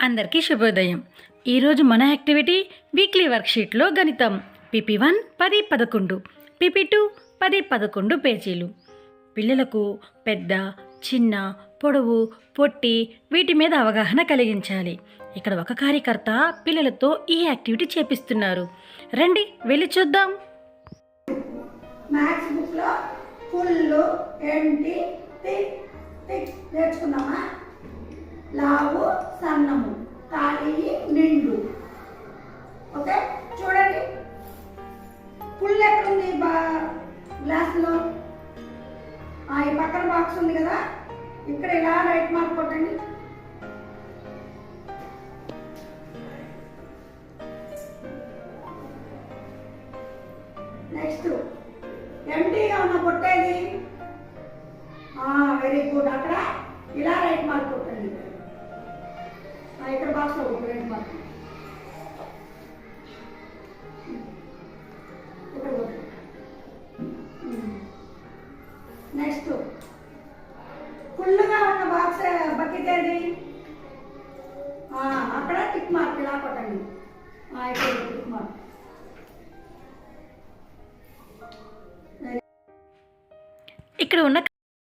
అందరికీ శుభోదయం. ఈరోజు మన యాక్టివిటీ వీక్లీ వర్క్షీట్లో గణితం. PP1 10, 11, PP2 10, 11 పేజీలు. పిల్లలకు పెద్ద, చిన్న, పొడవు, పొట్టి వీటి మీద అవగాహన కలిగించాలి. ఇక్కడ ఒక కార్యకర్త పిల్లలతో ఈ యాక్టివిటీ చేపిస్తున్నారు. రండి వెళ్ళి చూద్దాం. మ్యాథ్స్ బుక్లో ఫుల్ ఏంటి నేర్చుకున్నామా? లావు సన్నము, ఖాళీ నిండు. ఓకే, చూడండి ఫుల్ ఎక్కడుంది గ్లాస్లో? ఈ పక్కన బాక్స్ ఉంది కదా, ఇక్కడ ఇలా రైట్ మార్క్ కొట్టండి. నెక్స్ట్ ఎంటీగా ఉన్న కొట్టేది. వెరీ గుడ్, అక్కడ ఇలా రైట్ మార్క్ కొట్టండి. ఇక్కడ బాక్స్ లో ఒక రైట్ మార్క్ ఇక్కడ. నెక్స్ట్ ఫుల్గా ఉన్న బాక్స్ బకెట్ ఏది? అక్కడ టిక్ మార్క్ ఇలా కొట్టండి. ఇక్కడ టిక్ మార్క్. ఇక్కడ ఉన్న